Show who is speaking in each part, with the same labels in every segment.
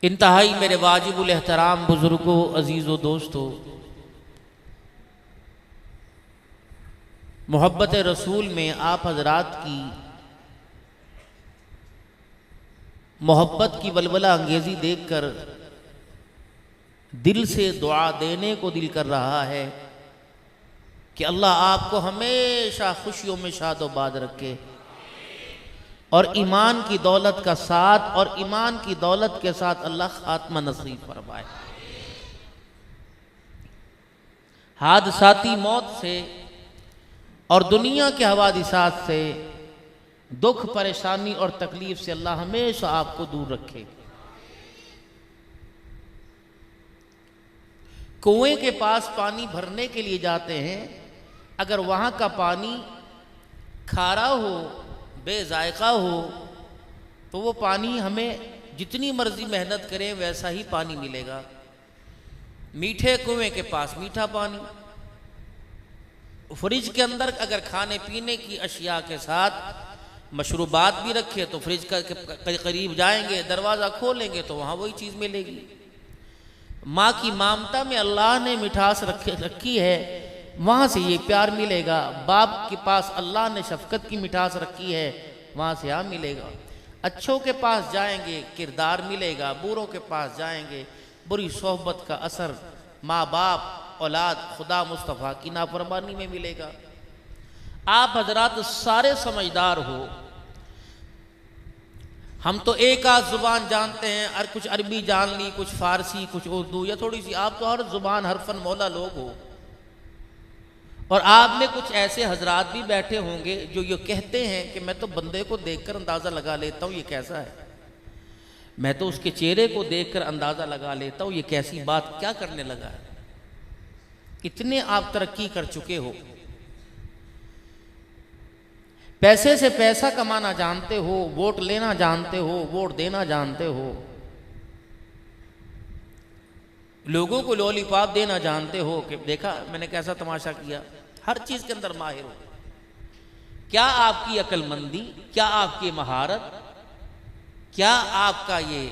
Speaker 1: इंतहाई मेरे वाजिबुल एहतराम बुजुर्गों, अजीज़ों, दोस्तों, मोहब्बत रसूल में आप हजरात की मोहब्बत की वलवला अंगेज़ी देखकर दिल से दुआ देने को दिल कर रहा है कि अल्लाह आपको हमेशा खुशियों में शादोबाद रखे और ईमान की दौलत का साथ और ईमान की दौलत के साथ अल्लाह खात्मा नसीब फरमाए। हादसाती मौत से और दुनिया के हवादिसात से, दुख परेशानी और तकलीफ से अल्लाह हमेशा आपको दूर रखे। कुएं के पास पानी भरने के लिए जाते हैं, अगर वहाँ का पानी खारा हो, बेजायका हो, तो वो पानी हमें जितनी मर्जी मेहनत करें वैसा ही पानी मिलेगा। मीठे कुएं के पास मीठा पानी, फ्रिज के अंदर अगर खाने पीने की अशिया के साथ मशरूबात भी रखे तो फ्रिज का करीब जाएंगे, दरवाज़ा खोलेंगे तो वहाँ वही चीज़ मिलेगी। माँ की ममता में अल्लाह ने मिठास रखी है, वहाँ से ये प्यार मिलेगा। बाप के पास अल्लाह ने शफकत की मिठास रखी है, वहाँ से यहाँ मिलेगा। अच्छों के पास जाएंगे किरदार मिलेगा, बुरों के पास जाएंगे बुरी सोहबत का असर माँ बाप औलाद खुदा मुस्तफ़ा की नाफरमानी में मिलेगा। आप हजरात सारे समझदार हो, हम तो एक आध ज़ुबान जानते हैं और कुछ अरबी जान ली, कुछ फ़ारसी, कुछ उर्दू या थोड़ी सी, आप तो हर ज़ुबान हरफन मौला लोग हो। और आप में कुछ ऐसे हजरात भी बैठे होंगे जो ये कहते हैं कि मैं तो बंदे को देखकर अंदाज़ा लगा लेता हूँ ये कैसा है, मैं तो उसके चेहरे को देखकर अंदाज़ा लगा लेता हूँ ये कैसी बात क्या करने लगा है। इतने आप तरक्की कर चुके हो, पैसे से पैसा कमाना जानते हो, वोट लेना जानते हो, वोट देना जानते हो, लोगों को लॉलीपॉप देना जानते हो कि देखा मैंने कैसा तमाशा किया, हर चीज के अंदर माहिर हो। क्या आपकी अक्लमंदी, क्या आपकी महारत, क्या आपका ये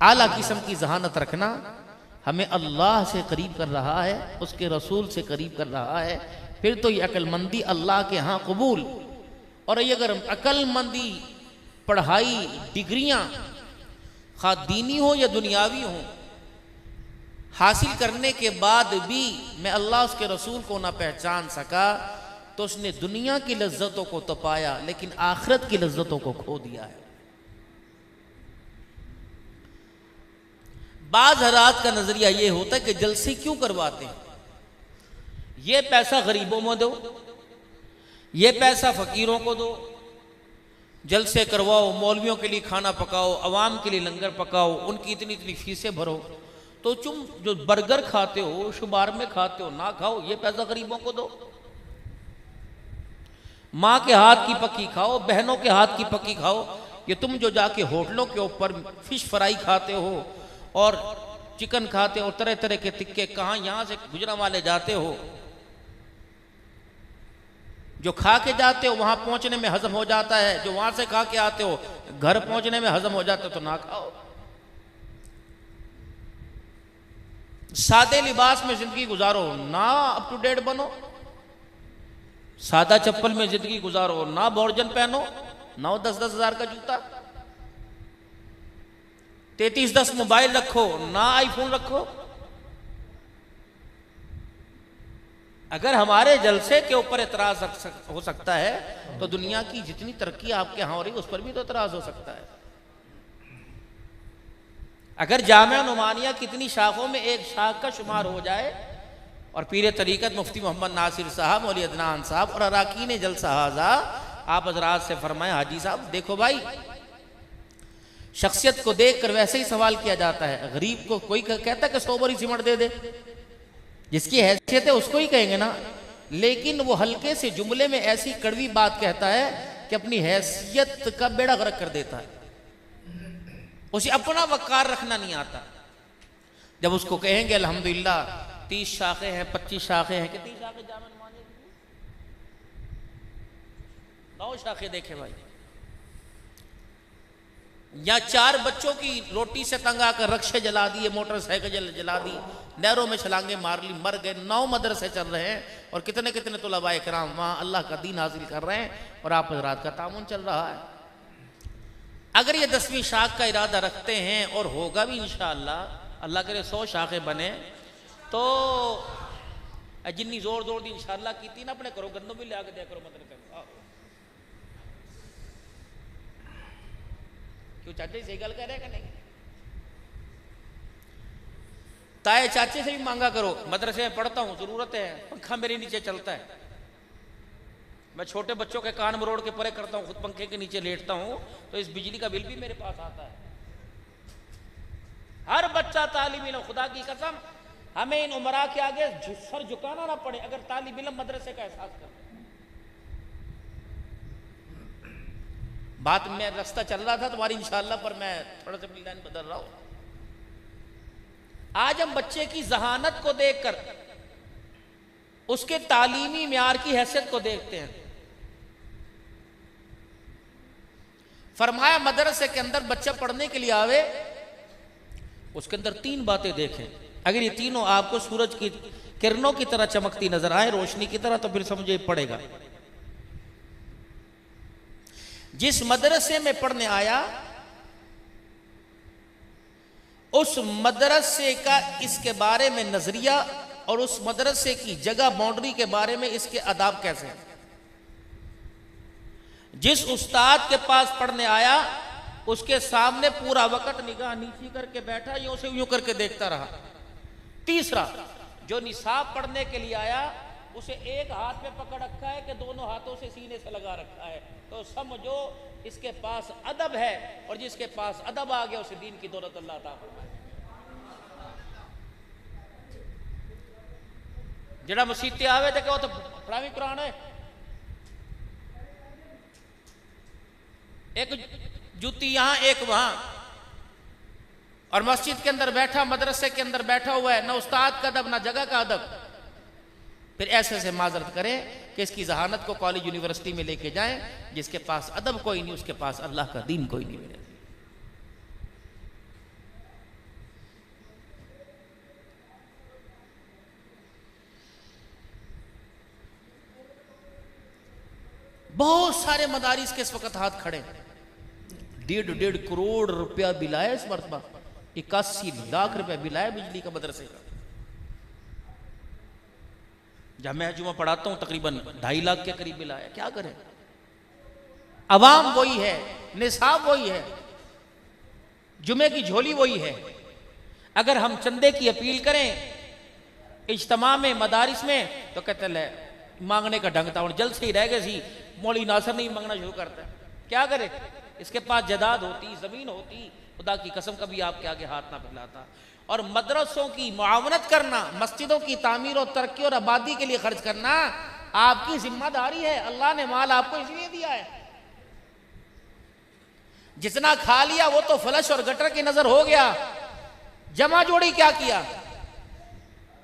Speaker 1: आला किस्म की जहानत रखना हमें अल्लाह से करीब कर रहा है, उसके रसूल से करीब कर रहा है। फिर तो ये अक्लमंदी अल्लाह के यहाँ कबूल। और ये अगर अक्लमंदी, पढ़ाई, डिग्रियां खा दीनी हो या दुनियावी हो, हासिल करने के बाद भी मैं अल्लाह उसके रसूल को ना पहचान सका तो उसने दुनिया की लज्जतों को तो पाया लेकिन आखिरत की लज्जतों को खो दिया है। बाज हरात का नजरिया ये होता है कि जलसे क्यों करवाते हैं, ये पैसा गरीबों में दो, ये पैसा फकीरों को दो, जलसे करवाओ, मौलवियों के लिए खाना पकाओ, अवाम के लिए लंगर पकाओ, उनकी इतनी इतनी फीसें भरो, तो तुम जो बर्गर खाते हो, शुबार में खाते हो, ना खाओ, ये पैसा गरीबों को दो। माँ के हाथ की पक्की खाओ, बहनों के हाथ की पक्की खाओ। ये तुम जो जाके होटलों के ऊपर फिश फ्राई खाते हो और चिकन खाते हो, तरह तरह के तिक्के, कहाँ यहाँ से गुजरांवाले जाते हो, जो खा के जाते हो वहां पहुंचने में हजम हो जाता है, जो वहां से खा के आते हो घर पहुंचने में हजम हो जाता है, तो ना खाओ। सादे लिबास में जिंदगी गुजारो, ना अप टू डेट बनो। सादा चप्पल में जिंदगी गुजारो, ना बोर्जन पहनो, 9-10 हज़ार का जूता, 33-10 मोबाइल रखो, ना आईफोन रखो। अगर हमारे जलसे के ऊपर एतराज हो सकता है तो दुनिया की जितनी तरक्की आपके यहाँ हो रही है उस पर भी तो एतराज हो सकता है। अगर जामिया नुमानिया कितनी शाखों में एक शाख का शुमार हो जाए और पीर तरीकत मुफ्ती मोहम्मद नासिर साहब, मौलवी अदनान साहब और अराकीन जलसा हाजा आप हजरात से फरमाए, हाजी साहब देखो भाई, शख्सियत को देखकर वैसे ही सवाल किया जाता है। गरीब को कोई कहता है कि 100 बोरी सीमेंट दे दे, जिसकी हैसियत है उसको ही कहेंगे ना, लेकिन वो हल्के से जुमले में ऐसी कड़वी बात कहता है कि अपनी हैसियत का बेड़ा गर्क कर देता है, उसे अपना वकार रखना नहीं आता। जब उसको कहेंगे अल्हम्दुलिल्लाह 30 शाखें हैं, 25 शाखें हैं, कितनी शाखें जामिया नुमानिया की? 9 शाखें देखे भाई। या 4 बच्चों की रोटी से तंग आकर रक्षे जला दिए, मोटरसाइकिल जला दी, नहरों में छलांगे मार ली, मर गए। 9 मदरसे चल रहे हैं और कितने कितने तुलबा इकराम वहाँ अल्लाह का दीन हासिल कर रहे हैं और आप हज़रात का तामुन चल रहा है। अगर ये 10वीं शाख का इरादा रखते हैं और होगा भी इंशाअल्लाह, अल्लाह करे 100 शाखें बने, तो जिन्नी जोर जोर दी इंशाअल्लाह की थी ना, अपने करो गंदों भी लिया के दिया करो मदरसे में। क्यों चाचे सही गल कह रहे हैं कि नहीं? ताए चाचे से भी मांगा करो, मदरसे में पढ़ता हूं, जरूरत है, पंखा मेरे नीचे चलता है, मैं छोटे बच्चों के कान मरोड़ के परे करता हूं, खुद पंखे के नीचे लेटता हूं, तो इस बिजली का बिल भी मेरे पास आता है। हर बच्चा तालिब इल्म, खुदा की कसम हमें इन उमरा के आगे सर झुकाना ना पड़े अगर तालिब इल्म मदरसे का एहसास कर। बात में रास्ता चल रहा था तुम्हारी इंशाअल्लाह, पर मैं थोड़ा सा मिलान बदल रहा हूं। आज हम बच्चे की जहानत को देखकर उसके तालीमी म्यार की हैसियत को देखते हैं। फरमाया मदरसे के अंदर बच्चा पढ़ने के लिए आवे, उसके अंदर 3 बातें देखें। अगर ये तीनों आपको सूरज की किरणों की तरह चमकती नजर आए, रोशनी की तरह, तो फिर समझे पड़ेगा। जिस मदरसे में पढ़ने आया उस मदरसे का इसके बारे में नजरिया और उस मदरसे की जगह बाउंड्री के बारे में इसके आदाब कैसे हैं। जिस उस्ताद के पास पढ़ने आया उसके सामने पूरा वक्त निगाह नीची करके बैठा, यूं से यूं करके देखता रहा। तीसरा, जो निसाब पढ़ने के लिए आया उसे एक हाथ में पकड़ रखा है कि दोनों हाथों से सीने से लगा रखा है, तो समझो इसके पास अदब है, और जिसके पास अदब आ गया उसे दीन की दौलत अल्लाह अता फरमाए। जड़ा मसीते आवे तो तो फड़ावी कुरान है, एक जूती यहां एक वहां, और मस्जिद के अंदर बैठा, मदरसे के अंदर बैठा हुआ है, ना उस्ताद का अदब ना जगह का अदब। फिर ऐसे से माजरत करें कि इसकी जहानत को कॉलेज यूनिवर्सिटी में लेके जाएं। जिसके पास अदब कोई नहीं उसके पास अल्लाह का दीन कोई नहीं मिलेगा। बहुत सारे मदारिस के इस वक्त हाथ खड़े, 1.5 करोड़ रुपया बिल आया इस मरतबा, 81 लाख रुपया बिल आया बिजली का मदरसे का। जब मैं जुमा पढ़ाता हूं तकरीबन 2.5 लाख के करीब बिल आया। क्या करें, अवाम वही है, निसाब वही है, जुमे की झोली वही है। अगर हम चंदे की अपील करें इज्तिमा में मदारिस में तो कहते ले मांगने का ढंग था और जल्द से ही रह गए सी, मौलवी नासर नहीं मांगना शुरू करता है। क्या करे, इसके पास जायदाद होती, जमीन होती, खुदा की कसम कभी आपके आगे हाथ ना फैलाता। और मदरसों की मुआवनत करना, मस्जिदों की तामीर और तरक्की और आबादी के लिए खर्च करना आपकी जिम्मेदारी है। अल्लाह ने माल आपको इसलिए दिया है। जितना खा लिया वो तो फ्लश और गटर की नजर हो गया, जमा जोड़ी क्या किया?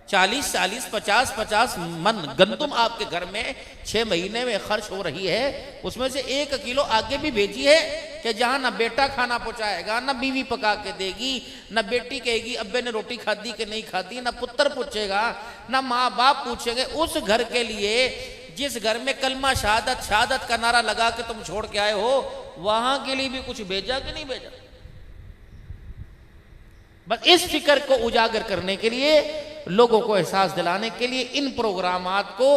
Speaker 1: 40-40, 50-50 मन गंदुम आपके घर में 6 महीने में खर्च हो रही है, उसमें से 1 किलो आगे भी भेजी है कि जहां ना बेटा खाना पहुंचाएगा, ना बीवी पका के देगी, ना बेटी कहेगी अब्बे ने रोटी खादी कि नहीं खादी, ना पुत्र पूछेगा, ना माँ बाप पूछेंगे। उस घर के लिए जिस घर में कलमा शहादत शहादत का नारा लगा के तुम छोड़ के आए हो, वहां के लिए भी कुछ भेजा कि नहीं भेजा? बस इस फिक्र को उजागर करने के लिए, लोगों को एहसास दिलाने के लिए इन प्रोग्रामात को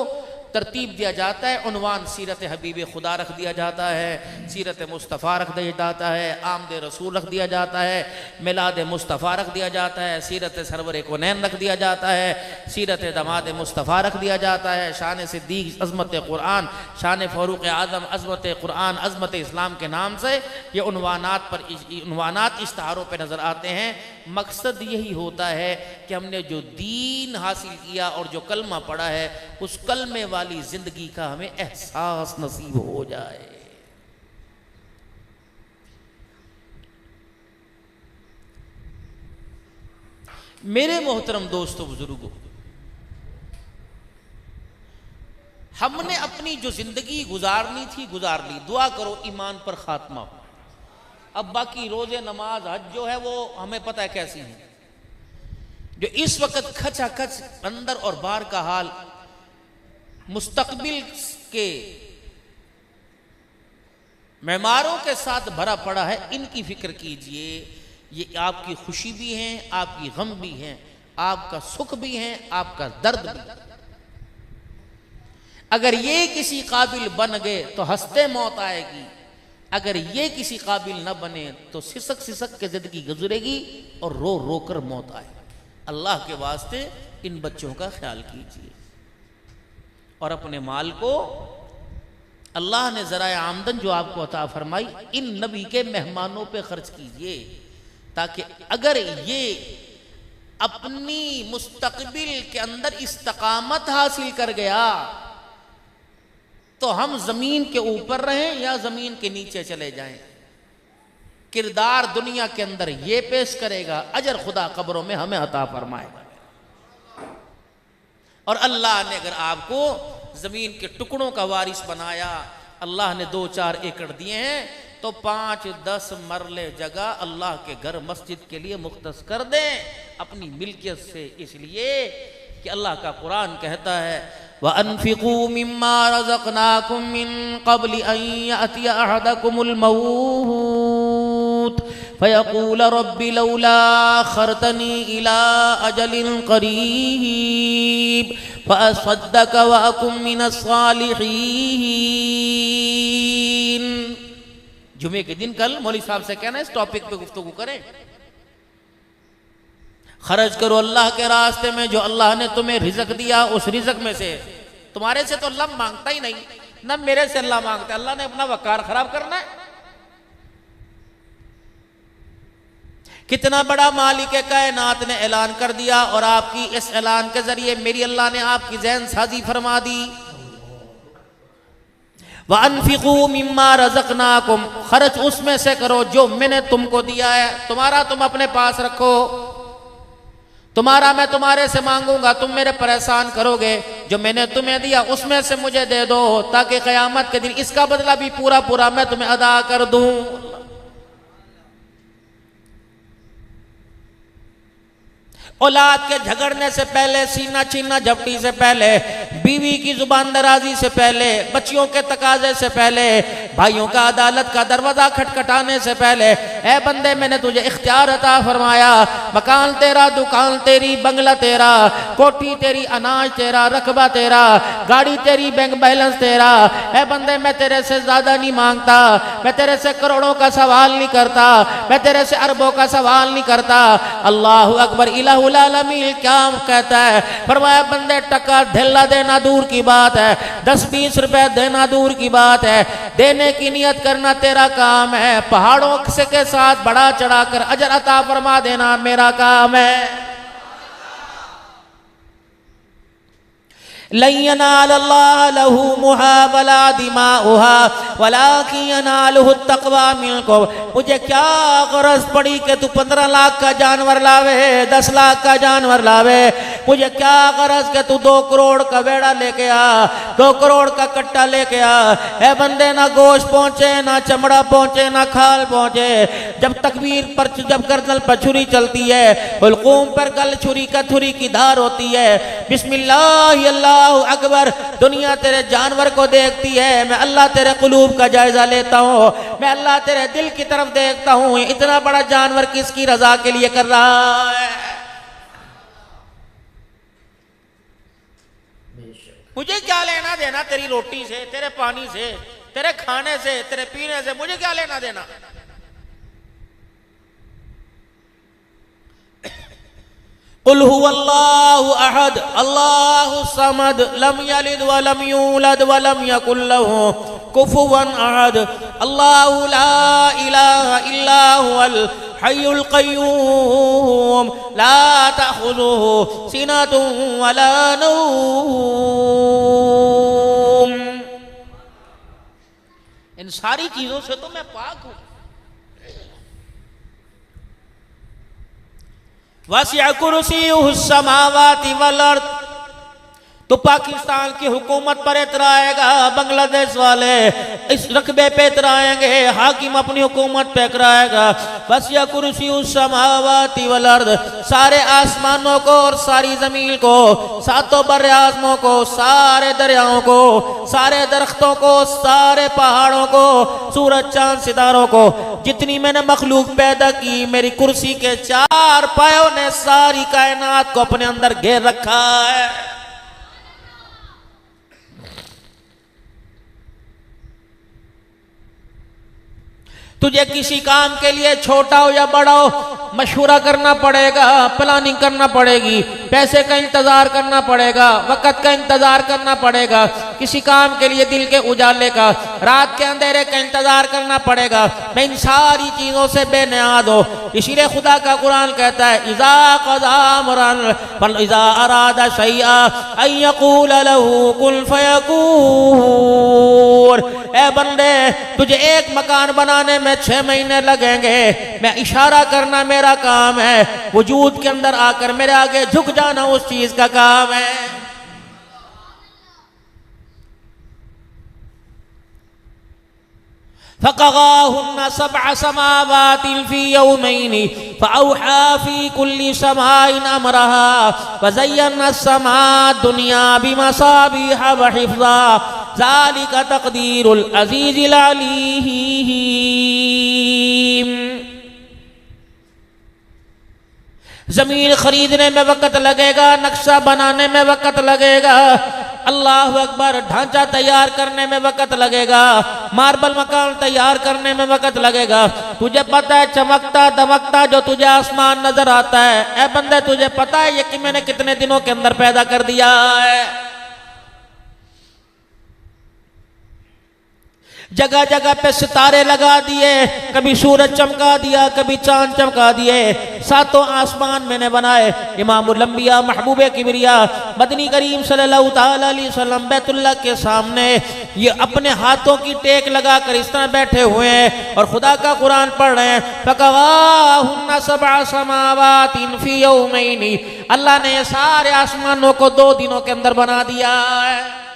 Speaker 1: तरतीब दिया जाता है। उन्वान सीरत हबीब खुदा रख दिया जाता है, सीरत मुस्तफ़ा रख दिया जाता है, आमद रसूल रख दिया जाता है, मिलाद मुस्तफ़ा रख दिया जाता है, सीरत सरवर कौनैन रख दिया जाता है, सीरत दमाद मुस्तफ़ा रख दिया जाता है, शान सिद्दीक़ अज़मत क़ुरआन, शान फ़ारूक़ आज़म अज़मत क़ुरआन, अज़मत इस्लाम के नाम से ये उन्वानात इश्तहारों पर नज़र आते हैं। मकसद यही होता है कि हमने जो दीन हासिल किया और जो कलमा पढ़ा है उस कलमे वाली जिंदगी का हमें एहसास नसीब हो जाए। मेरे मोहतरम दोस्तों बुजुर्गों, हमने अपनी जो जिंदगी गुजारनी थी गुजार ली। दुआ करो ईमान पर खात्मा हो। अब बाकी रोजे नमाज हज जो है वो हमें पता है कैसी है। जो इस वक्त खचा खच अंदर और बाहर का हाल मुस्तकबिल के मेहमारों के साथ भरा पड़ा है, इनकी फिक्र कीजिए। ये आपकी खुशी भी है, आपकी गम भी है, आपका सुख भी है, आपका दर्द भी। अगर ये किसी काबिल बन गए तो हंसते मौत आएगी, अगर ये किसी काबिल न बने तो सिसक सिसक के जिंदगी गुजरेगी और रो रो कर मौत आएगी। अल्लाह के वास्ते इन बच्चों का ख्याल कीजिए और अपने माल को अल्लाह ने ज़राए आमदन जो आपको अता फरमाई इन नबी के मेहमानों पे खर्च कीजिए, ताकि अगर ये अपनी मुस्तकबिल के अंदर इस्तकामत हासिल कर गया तो हम जमीन के ऊपर रहें या जमीन के नीचे चले जाएं। किरदार दुनिया के अंदर ये पेश करेगा, अजर खुदा कब्रों में हमें अता फरमाएगा। और अल्लाह ने अगर आपको जमीन के टुकड़ों का वारिस बनाया, अल्लाह ने 2-4 एकड़ दिए हैं तो 5-10 मरले जगह अल्लाह के घर मस्जिद के लिए मुख्तस कर दें अपनी मिल्कियत से, इसलिए कि अल्लाह का कुरान कहता है व अनफिकू मिम्मा रज़क़नाकुम मिन क़ब्ल अन यअतिय अहदकुमुल मौत फयक़ूल रब्बि लौला अख़रतनी इला अजलिन क़रीब फ़अस्सद्दक़ व अकुम मिनस सालिहीन। जुमे के दिन कल मौलवी साहब से कहना इस टॉपिक पे गुफ्तगू करें। खर्च करो अल्लाह के रास्ते में, जो अल्लाह ने तुम्हें रिज़्क़ दिया उस रिज़्क़ में से। तुम्हारे से तो अल्लाह मांगता ही नहीं, ना मेरे से अल्लाह मांगता है। अल्लाह ने अपना वकार खराब करना है। कितना बड़ा मालिक कायनात ने ऐलान कर दिया और आपकी इस ऐलान के जरिए मेरी अल्लाह ने आपकी ज़हन साजी फरमा दी। व अनफिकू मिम्मा रज़क़नाकुम, खर्च उसमें से करो जो मैंने तुमको दिया है। तुम्हारा तुम अपने पास रखो, तुम्हारा मैं तुम्हारे से मांगूंगा, तुम मेरे परेशान करोगे। जो मैंने तुम्हें दिया उसमें से मुझे दे दो, ताकि क़यामत के दिन इसका बदला भी पूरा पूरा मैं तुम्हें अदा कर दूं। औलाद के झगड़ने से पहले, सीना छीनना झपटी से पहले, बीवी की जुबान दराजी से पहले, बच्चियों के तकाजे से पहले, भाइयों का अदालत का दरवाजा खटखटाने से पहले, ए बंदे मैंने तुझे इख्तियार अता फरमाया। मकान तेरा, दुकान तेरी, बंगला तेरा, कोठी तेरी, अनाज तेरा, रकबा तेरा, गाड़ी तेरी, बैंक बैलेंस तेरा। ए बंदे मैं तेरे से ज्यादा नहीं मांगता, मैं तेरे से करोड़ों का सवाल नहीं करता, मैं तेरे से अरबों का सवाल नहीं करता। अल्लाहु अकबर। इलाहुल आलमीन क्या कहता है? फरमाया बंदे टका ढेला देना दूर की बात है, 10-20 रुपए देना दूर की बात है, देने की नियत करना तेरा काम है। पहाड़ों से के साथ बढ़ा चढ़ाकर अजर अता फरमा देना मेरा काम है। लन यनालल्लाह लहूमुहा वला दिमाउहा वलाकिन यनालुहु तक़वा मिनकुम। मुझे क्या गरज पड़ी कि तू 15 लाख का जानवर लावे, 10 लाख का जानवर लावे। मुझे क्या गरज कि तू 2 करोड़ का वेड़ा लेके आ, 2 करोड़ का कट्टा लेके आ। ए बंदे ना गोश्त पहुंचे, ना चमड़ा पहुंचे, ना खाल पहुंचे। जब तकबीर पर, जब गर्दन पर छुरी चलती है, हुलकूम पर गल छुरी का छुरी की धार होती है। बिस्मिल्लाह अल्लाह अकबर। दुनिया तेरे जानवर को देखती है, मैं अल्लाह तेरे कुलूब का जायजा लेता हूँ, मैं अल्लाह तेरे दिल की तरफ देखता हूँ। इतना बड़ा जानवर किसकी रजा के लिए कर रहा है? मुझे क्या लेना देना तेरी रोटी से, तेरे पानी से, तेरे खाने से, तेरे पीने से, मुझे क्या लेना देना? कुल हुवल्लाहु अहद अल्लाहु समद लम यलिद व लम यूलद व लम यकुल लहू कुफुवन अहद अल्लाहु ला इलाहा इल्ला हुवल हय्युल क़य्यूम ला तअख़ुज़ुहु सिनतुन व ला नौम। इन सारी चीजों से तो मैं पाक हूं। वसिअ कुर्सियुहु समावाति वल अर्द। तो पाकिस्तान की हुकूमत पर इतराएगा, बांग्लादेश वाले इस रकबे पे इतराएंगे, हाकिम अपनी हुकूमत पे इतराएगा। बस या कुर्सी उस समावाती वल अर्द, सारे आसमानों को और सारी जमीन को, सातों बर्रे आज़मों को, सारे दरियाओं को, सारे दरख्तों को, सारे पहाड़ों को, सूरज चांद सितारों को, जितनी मैंने मखलूक पैदा की, मेरी कुर्सी के चार पायों ने सारी कायनात को अपने अंदर घेर रखा है। तुझे किसी काम के लिए छोटा हो या बड़ा हो मशवरा करना पड़ेगा, प्लानिंग करना पड़ेगी, पैसे का इंतजार करना पड़ेगा, वक्त का इंतजार करना पड़ेगा, किसी काम के लिए दिल के उजाले का, रात के अंधेरे का इंतजार करना पड़ेगा। मैं इन सारी चीजों से बेनियाद हो। इसीलिए खुदा का कुरान कहता है इज़ा क़ज़ा अमरन फल इज़ा अरादा शैअ अन यक़ूल लहू कुन फयकून। ए बंदे, तुझे एक मकान बनाने में 6 महीने लगेंगे, मैं इशारा करना मेरा काम है, वजूद के अंदर आकर मेरे आगे झुक जाना उस चीज का काम है। फ़क़ज़ाहुन्ना सबअ समावातिन फ़ी यौमैनि फ़अौहा फ़ी कुल्ली समाइन अमरहा वज़य्यना अस्समाअ दुनिया बिमसाबिह व हिफ़्ज़ा ज़ालिका तक़दीरुल अज़ीज़िल अलीम। जमीन खरीदने में वक्त लगेगा, नक्शा बनाने में वक्त लगेगा, अल्लाह अकबर, ढांचा तैयार करने में वक्त लगेगा, मार्बल मकान तैयार करने में वक्त लगेगा। तुझे पता है चमकता दमकता जो तुझे आसमान नजर आता है, ए बंदे तुझे पता है ये कि मैंने कितने दिनों के अंदर पैदा कर दिया है। जगह जगह पे सितारे लगा दिए, कभी सूरज चमका दिया, कभी चांद चमका दिए, सातों आसमान मैंने बनाए। इमामुल अंबिया महबूबे किबरिया मदनी करीम सल्लल्लाहु तआला अलैहि वसल्लम बैतुल्लाह के सामने ये अपने हाथों की टेक लगाकर इस तरह बैठे हुए हैं और खुदा का कुरान पढ़ रहे हैं। फ़क़ज़ाहुन्ना सबअ समावातिन फ़ी यौमैनि, अल्लाह ने सारे आसमानों को 2 दिनों के अंदर बना दिया है।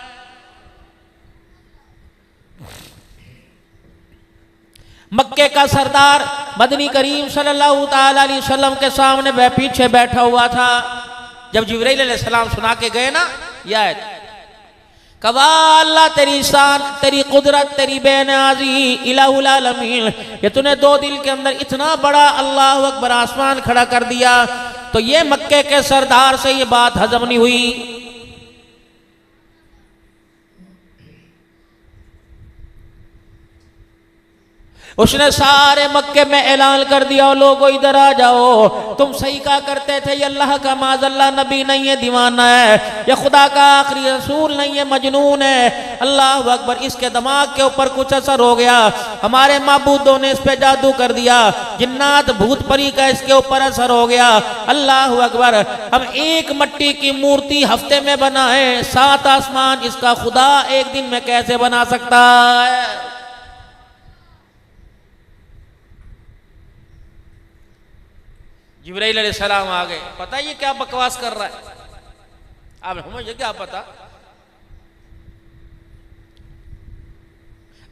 Speaker 1: मक्के का सरदार मदनी करीम सल्लल्लाहु तआला अलैहि वसल्लम के सामने वह पीछे बैठा हुआ था। जब जिब्राइल अलैहिस्सलाम सुना के गए ना यह आयत, कहा अल्लाह तेरी शान, तेरी कुदरत, तेरी बेनियाज़ी, इलाहुल आलमीन, ये तूने 2 दिन के अंदर इतना बड़ा अल्लाह अकबर आसमान खड़ा कर दिया। तो ये मक्के के सरदार से ये बात हजम नहीं हुई। उसने सारे मक्के में ऐलान कर दिया, लोगों इधर आ जाओ, तुम सही कहा करते थे ये अल्लाह का माज़अल्लाह नबी नहीं है, दीवाना है, ये खुदा का आखिरी रसूल नहीं है, मजनून है। अल्लाह अकबर, इसके दिमाग के ऊपर कुछ असर हो गया, हमारे माबूदों ने इस पे जादू कर दिया, जिन्नात भूत परी का इसके ऊपर असर हो गया। अल्लाह अकबर, हम एक मट्टी की मूर्ति हफ्ते में बनाए, 7 आसमान इसका खुदा एक दिन में कैसे बना सकता है? जिब्राइल अलैहिस्सलाम आ गए, पता ये क्या बकवास कर रहा है? आप मुझे क्या पता?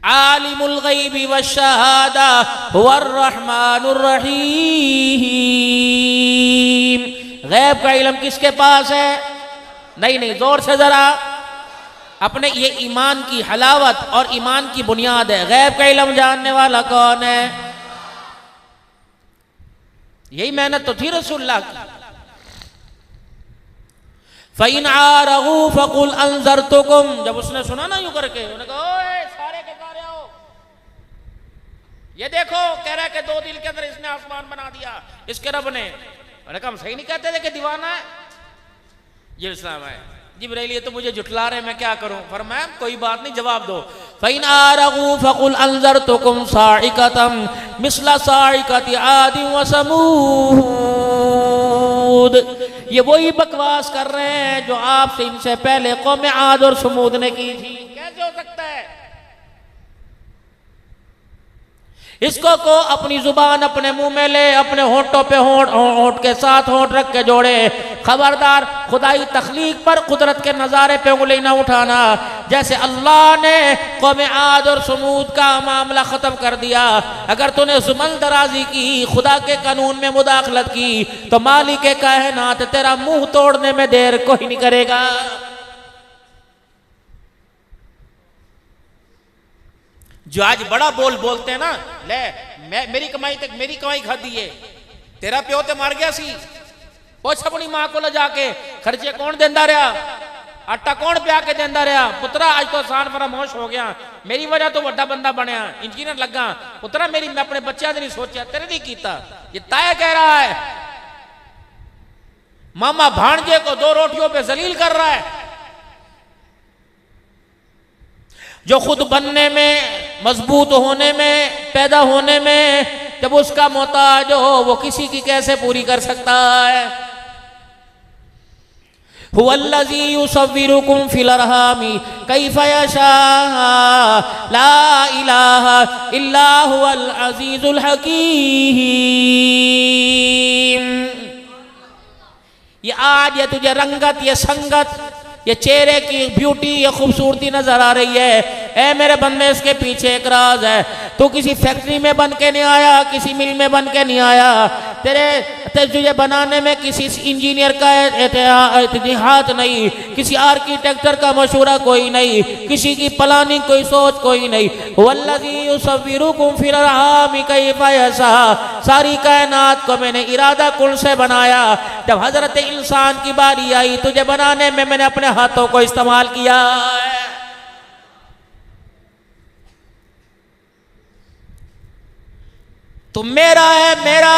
Speaker 1: आलिमुल गैबी वश्शहादा हुवर रहमानुर रहीम। गैब का इल्म किसके पास है? नहीं, जोर से जरा, अपने ये ईमान की हलावत और ईमान की बुनियाद है। गैब का इल्म जानने वाला कौन है? यही मेहनत तो थी रसूलुल्लाह की। फ़इन आरगू फ़कुल अंज़रतुकुम, जब उसने सुना ना यूं करके, उन्होंने कहा ओए सारे के सारे आओ, ये देखो कह रहा है कि 2 दिन के अंदर इसने आसमान बना दिया इसके रब ने। मैंने कहा हम सही नहीं कहते थे कि दीवाना है ये इस्लाम है। जिब्राइल ये तो मुझे जुटला रहे, मैं क्या करूं? फरमाया कोई बात नहीं, जवाब दो। फ़इन आरगू फ़कुल अंज़रतुकुम साइक़तम मिस्ला साइक़ति आदि व समूद। ये वही बकवास कर रहे हैं जो आपसे इनसे पहले कौम आद और समूद ने की थी। कैसे हो सकता है? इसको को अपनी जुबान अपने मुंह में ले, अपने होंठों पे होंठ के साथ होंठ रख के जोड़े, खबरदार खुदाई तख्लीक पर कुदरत के नज़ारे पे उंगली न उठाना। जैसे अल्लाह ने कौम आद और समूद का मामला ख़त्म कर दिया, अगर तूने जुमन दराजी की, खुदा के कानून में मुदाखलत की, तो मालिक कायनात तेरा मुंह तोड़ने में देर कोई नहीं करेगा। जो आज बड़ा बोल बोलते हैं ना, ले मेरी कमाई तक मेरी कमाई खा दी है, तेरा प्यो ते मार गया सी, पूछ अपनी मां को ले जाके खर्चे कौन देंदा रहा, आटा कौन प्या के देंदा रहा। पुत्रा आज तो आसान फरामोश हो गया, मेरी वजह तो वड्डा बंदा बनया, इंजीनियर लगा। पुत्रा मेरी मैं अपने बच्चों ने नहीं सोचा, तेरे नहीं कीता। ये ताया कह रहा है, मामा भांजे को 2 रोटियों पे जलील कर रहा है। जो खुद बनने में, मजबूत होने में, पैदा होने में जब उसका मोहताज हो, वो किसी की कैसे पूरी कर सकता है। हुवल्लज़ी युसव्विरुकुम फिल अरहामी कैफ़ा यशा ला इलाहा इल्ला हुवल अज़ीज़ुल हकीम। ये आज ये तुझे रंगत, ये संगत, ये चेहरे की ब्यूटी, ये खूबसूरती नजर आ रही है। ए मेरे बंदे, इसके पीछे एक राज है। तू किसी फैक्ट्री में बन के नहीं आया, किसी मिल में बन के नहीं आया। तुझे बनाने में किसी इंजीनियर का इतिहाद नहीं, किसी आर्किटेक्चर का मशूरा कोई नहीं, किसी की प्लानिंग कोई सोच कोई नहीं। वल्लज़ी युसव्विरुकुम फिल अरहामी कैफ़ा यशा, सारी कायनात को मैंने इरादा कुल से बनाया। जब हजरत इंसान की बारी आई, तुझे बनाने में मैंने अपने हाथों को इस्तेमाल किया है। तू मेरा है, मेरा,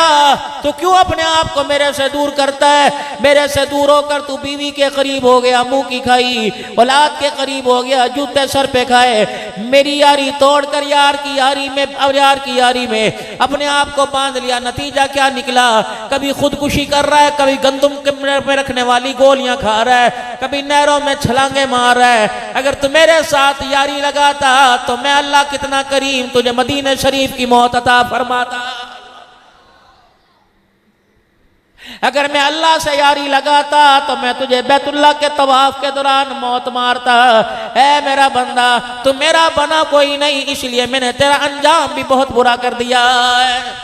Speaker 1: तो क्यों अपने आप को मेरे से दूर करता है? मेरे से दूर होकर तू बीवी के करीब हो गया, मुंह की खाई, औलाद के करीब हो गया, जूते सर पे खाए। मेरी यारी तोड़कर यार की यारी में अपने आप को बांध लिया। नतीजा क्या निकला? कभी खुदकुशी कर रहा है, कभी गंदम में रखने वाली गोलियां खा रहा है, कभी नहरों में छलांगे मार रहा है। अगर तू मेरे साथ यारी लगाता तो मैं अल्लाह कितना करीम तुझे मदीने शरीफ की मौत अता फरमाता। अगर मैं अल्लाह से यारी लगाता तो मैं तुझे बैतुल्लाह के तवाफ के दौरान मौत मारता। ऐ मेरा बंदा, तू मेरा बना कोई नहीं, इसलिए मैंने तेरा अंजाम भी बहुत बुरा कर दिया है।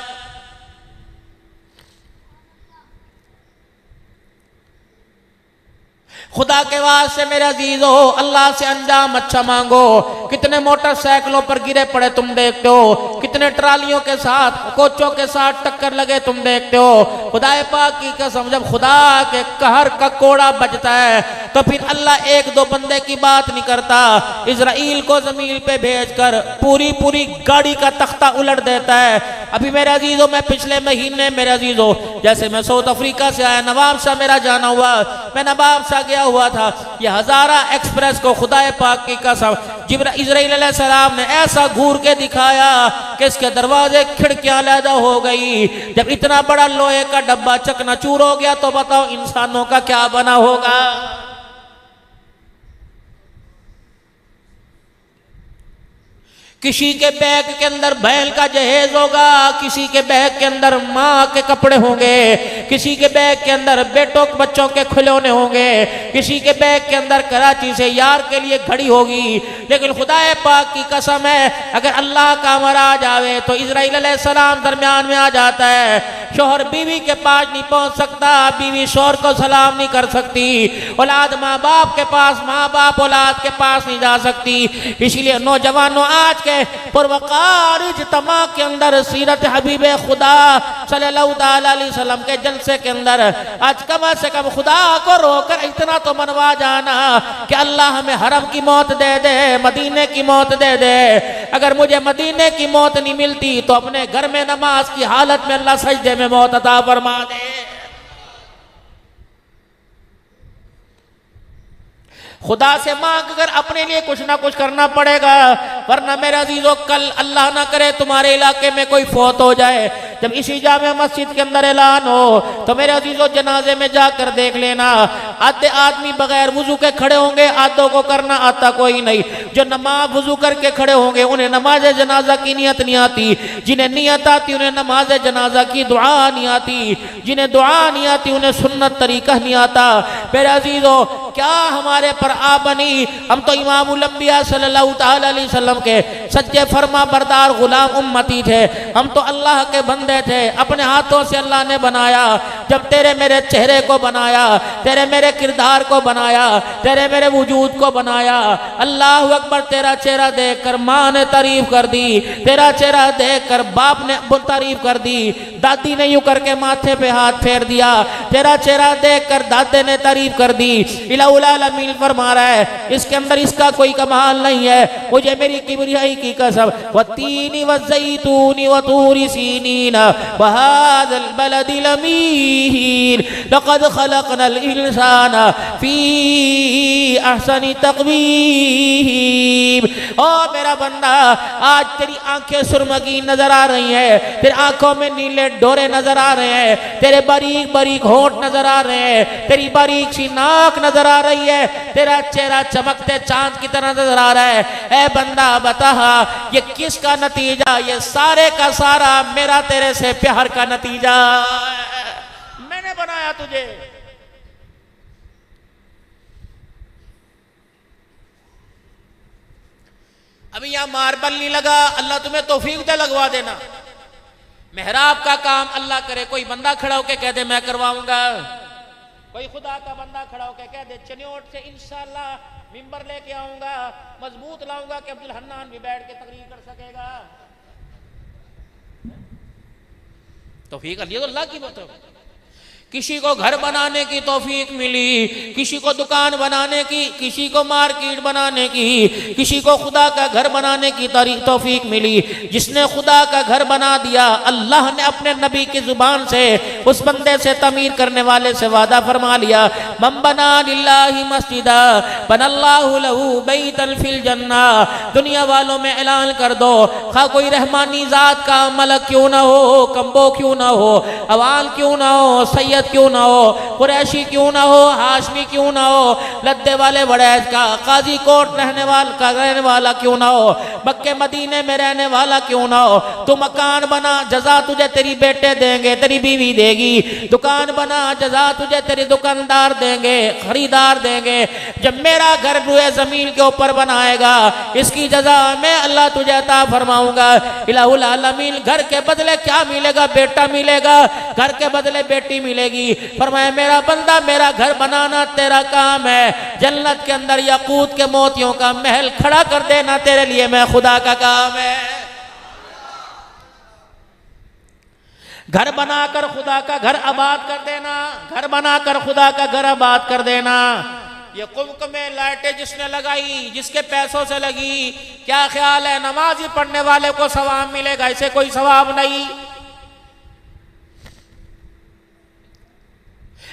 Speaker 1: खुदा के वास्ते मेरे अजीजो, अल्लाह से अंजाम अच्छा मांगो। कितने मोटरसाइकिलों पर गिरे पड़े तुम देखते हो, कितने ट्रालियों के साथ, कोचों के साथ टक्कर लगे तुम देखते हो। खुदा पाक की कसम, जब खुदा के कहर का कोड़ा बजता है तो फिर अल्लाह 1-2 बंदे की बात नहीं करता। इजराइल को जमीन पे भेजकर पूरी गाड़ी का तख्ता उलट देता है। अभी मेरे अजीजों, मैं पिछले महीने मेरे अजीजों, जैसे मैं साउथ अफ्रीका से आया, नवाब शाह मेरा जाना हुआ, मैं नवाब शाह गया हुआ था। ये हजारा एक्सप्रेस को खुदा पाक की कसम इजराइल अलैहिस्सलाम ने ऐसा घूर के दिखाया कि इसके दरवाजे खिड़कियां अलहदा हो गई। जब इतना बड़ा लोहे का डब्बा चकनाचूर हो गया तो बताओ इंसानों का क्या बना होगा। किसी के बैग के अंदर बैल का जहेज होगा, किसी के बैग के अंदर माँ के कपड़े होंगे, किसी के बैग के अंदर बेटों बच्चों के खिलौने होंगे, किसी के बैग के अंदर कराची से यार के लिए घड़ी होगी। लेकिन खुदा पाक की कसम है, अगर अल्लाह का अमर आ जावे तो इजराइल अलैहिस्सलाम दरमियान में आ जाता है। शोहर बीवी के पास नहीं पहुंच सकता, बीवी शोहर को सलाम नहीं कर सकती, औलाद माँ बाप के पास, माँ बाप औलाद के पास नहीं जा सकती। इसलिए नौजवानों, आज पुरवकार इज्तिमा के अंदर सीरत हबीब खुदा सल्लल्लाहु अलैहि वसल्लम के जलसे के अंदर आज कम से कम खुदा को रोकर इतना तो मनवा जाना कि अल्लाह हमें हरम की मौत दे दे, मदीने की मौत दे दे। अगर मुझे मदीने की मौत नहीं मिलती तो अपने घर में नमाज की हालत में अल्लाह सजदे में मौत अता फरमा दे। खुदा से मांग कर अपने लिए कुछ ना कुछ करना पड़ेगा, वरना मेरे अजीजों कल अल्लाह ना करे तुम्हारे इलाके में कोई फौत हो जाए, जब इसी जामे मस्जिद के अंदर ऐलान हो तो मेरे अजीजों जनाजे में जाकर देख लेना, आधे आदमी बगैर वुजू के खड़े होंगे, आधों को करना आता कोई नहीं। जो नमाज वुजू करके खड़े होंगे उन्हें नमाज जनाजा की नियत नहीं आती, जिन्हें नियत आती उन्हें नमाज जनाजा की दुआ नहीं आती, जिन्हें दुआ नहीं आती उन्हें सुन्नत तरीका नहीं आता। मेरे अजीजों क्या हमारे पर आ बनी, हम तो इमामुल अंबिया सल्लल्लाहु तआला अलैहि वसल्लम के सच्चे फरमा बरदार गुलाम उम्मती थे, हम तो अल्लाह के बंदे थे, अपने हाथों से अल्लाह ने बनाया। जब तेरे मेरे चेहरे को बनाया, तेरे मेरे किरदार को बनाया, तेरे मेरे वजूद को बनाया, अल्लाह अकबर, तेरा चेहरा देखकर माँ ने तारीफ कर दी, तेरा चेहरा देखकर बाप ने तारीफ कर दी, दादी ने यूं करके माथे पे हाथ फेर दिया, तेरा चेहरा देखकर दादे ने तारीफ कर दी। इलाहुल आलमीन फरमा रहा है इसके अंदर इसका कोई कमाल नहीं है, मुझे मेरी किबरियाई की कसम, वत्तीनी वज़ैतूनी वतूरी सीनीन वहाज़ल बलदिल अमीन लक़द ख़लक़नल इंसाना फ़ी अहसनी तक़वीम। ओ मेरा बंदा, आज तेरी आंखें सुरमगी नजर आ रही हैं, तेरी आंखों में नीले डोरे नजर आ रहे हैं, तेरे बारीक बारीक होंठ नजर आ रहे हैं, तेरी बारीक सी नाक नजर आ रही है, तेरा चेहरा चमकते चांद की तरह नजर आ रहा है। ए बंदा बता ये किसका नतीजा, ये सारे का सारा मेरा तेरे से प्यार का नतीजा, मैंने बनाया तुझे। अभी यहां मार्बल नहीं लगा, अल्लाह तुम्हें तौफीक दे लगवा देना। मेहराब का काम अल्लाह करे, कोई बंदा खड़ा होके कह दे मैं करवाऊंगा, कोई खुदा का बंदा खड़ा होके कह दे चनियोट से इंशाअल्लाह मिंबर लेके आऊंगा, मजबूत लाऊंगा कि अब्दुल हन्नान भी बैठ के तकरीर कर सकेगा। तौफीक अल्लाह की बात है। किसी को घर बनाने की तौफीक मिली, किसी को दुकान बनाने की, किसी को मार्केट बनाने की, किसी को खुदा का घर बनाने की तौफीक मिली। जिसने खुदा का घर बना दिया, अल्लाह ने अपने नबी की जुबान से उस बंदे से तमीर करने वाले से वादा फरमा लिया, मन बना लिल्लाहि मस्जिदा बनल्लाहु लहू बैतन फिल जन्ना। दुनिया वालों में ऐलान कर दो, खा कोई रहमानी जात का मलक क्यों ना हो, कम्बो क्यों ना हो, अवाल क्यों ना हो, सैयद क्यों ना हो, कुरैशी क्यों ना हो, हाशमी क्यों ना हो, लद्दे वाले बड़ैज का, काजी कोट रहने वाला क्यों ना हो, मक्के मदीने में रहने वाला क्यों ना हो, तू मकान बना, जजा तुझे तेरी बेटे देंगे, तेरी बीवी देगी। दुकान बना, जजा तुझे तेरी दुकानदार देंगे, खरीदार देंगे। जब मेरा घर रुए जमीन के ऊपर बनाएगा, इसकी जजा मैं अल्लाह तुझे अता फरमाऊंगा। इलाहुल आलमीन, घर के बदले क्या मिलेगा? बेटा मिलेगा, घर के बदले बेटी मिलेगी। फरमाया मेरा बंदा, मेरा घर बनाना तेरा काम है, जन्नत के अंदर याकूत के मोतियों का महल खड़ा कर देना तेरे लिए मैं खुदा का काम है। घर बनाकर खुदा का घर आबाद कर देना, घर बनाकर खुदा का घर आबाद कर देना। ये कुम्क में लाइटें जिसने लगाई, जिसके पैसों से लगी, क्या ख्याल है नमाज पढ़ने वाले को सवाब मिलेगा? इसे कोई सवाब नहीं।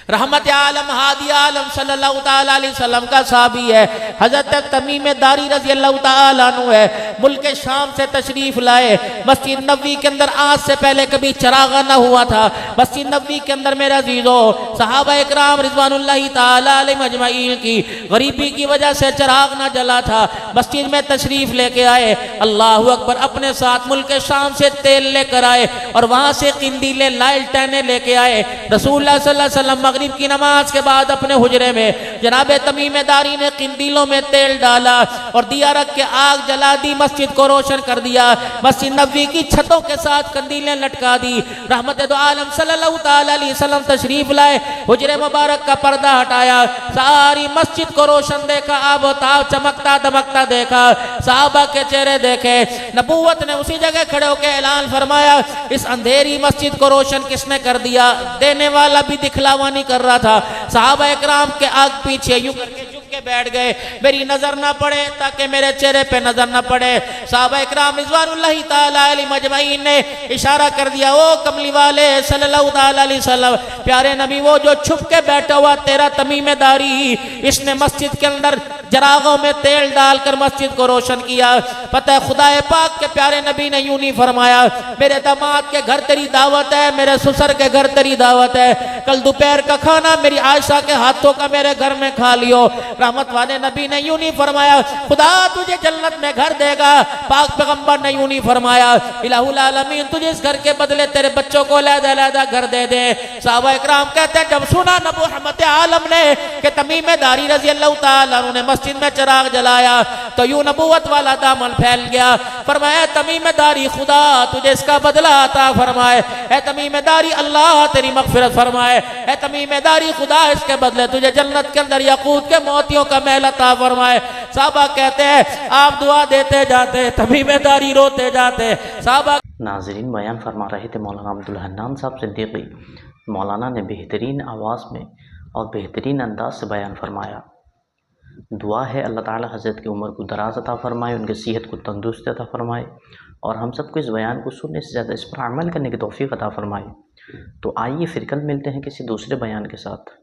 Speaker 1: रहमत आलम हादी आलम सल्लल्लाहु ताला अलैहि वसल्लम का साहबी है, हजरत तमीम दारी रज़ी अल्लाह ताला अन्हु है, मुल्क शाम से तशरीफ लाए। मस्जिद नबवी के अंदर आज से पहले कभी चरागा ना हुआ था। मस्जिद नबवी के अंदर मेरे अजीजों सहाबा इकराम रिज़वानुल्लाहि ताला अलैहिम अजमईन की गरीबी की वजह से चराग ना जला था, मस्जिद में तशरीफ लेके आए। अल्लाह अकबर, अपने साथ मुल्क शाम से तेल लेकर आए और वहां से किंदीले लालटेनें लेके आए। रसूलुल्लाह सल्लल्लाहु अलैहि वसल्लम मगरिब की नमाज के बाद अपने हुजरे में जनाब तमीम दारी ने किंदीलों में तेल डाला और दिया रख के आग जला दी, मस्जिद को रोशन कर दिया। मस्जिद नबवी की छतों के साथ कंदीलें लटका दी। रहमत दो आलम सल्लल्लाहु ताला अलैहि वसल्लम तशरीफ लाए, हुजरे मुबारक का पर्दा हटाया, सारी मस्जिद को रोशन देखा, आब ताब चमकता दमकता देखा, साहबा के चेहरे देखे। नबूवत ने उसी जगह खड़े होकर ऐलान फरमाया, इस अंधेरी मस्जिद को रोशन किसने कर दिया? देने वाला भी दिखलावा नहीं कर रहा था। साहबा इकराम के आग पीछे यूं करके झुक के बैठ गए, मेरी नजर ना पड़े, ताकि मेरे चेहरे पे नजर ना पड़े। साहबा इकराम रिज़वानुल्लाहि ताला अलैहिम अजमईन ने इशारा कर दिया, ओ कमली वाले सल्लल्लाहु ताला अलैहि वसल्लम, प्यारे नबी वो जो छुप के बैठा हुआ तेरा तमीमेदारी, इसने मस्जिद के अंदर जरागों में तेल डालकर मस्जिद को रोशन किया। पता है खुदाए पाक के प्यारे नबी ने यूं नहीं फरमाया, मेरे दामाद के घर तेरी दावत है, मेरे ससुर के घर तेरी दावत है, कल दोपहर का खाना मेरी आयशा के हाथों का मेरे घर में खा लियो। रहमत वाले नबी ने यूं नहीं फरमाया, खुदा तुझे जन्नत में घर देगा। पाक पैगंबर ने यूं नहीं फरमाया, इलाहुल आलमीन तुझे इस घर के बदले तेरे बच्चों को अलग-अलग घर दे दे। साहबा इकराम कहते हैं, जब सुना नबी रहमत आलम ने कि तमीमेदारी रज़ी अल्लाह ताला अन्हु ने मस्जिद में चिराग जलाया, तो यूं नबूवत वाला दामन फैल गया। फरमाया, तमीमेदारी खुदा तुझे इसका बदला अता फरमाए, है तमीमेदारी अल्लाह तेरी मगफिरत फरमाए, है तमीमेदारी खुदा इसके बदले तुझे जन्नत के अंदर याकूत के मोतियों का महल अता फरमाए। साहबा कहते हैं, आप दुआ देते जाते, तमीमेदारी रोते जाते। साहबा
Speaker 2: नाज़रीन, बयान फरमा रहे थे मौलाना अब्दुल हन्नान साहब सिद्दीकी। मौलाना ने बेहतरीन आवाज़ में और बेहतरीन अंदाज से बयान फरमाया। दुआ है अल्लाह ताला हज़रत की उम्र को दराज अता फरमाए, उनकी सेहत को तंदुरुस्त अता फरमाए और हम सबको इस बयान को सुनने से ज़्यादा इस पर अमल करने की तौफ़ीक़ अता फरमाए। तो आइए फिर कल मिलते हैं किसी दूसरे बयान के साथ।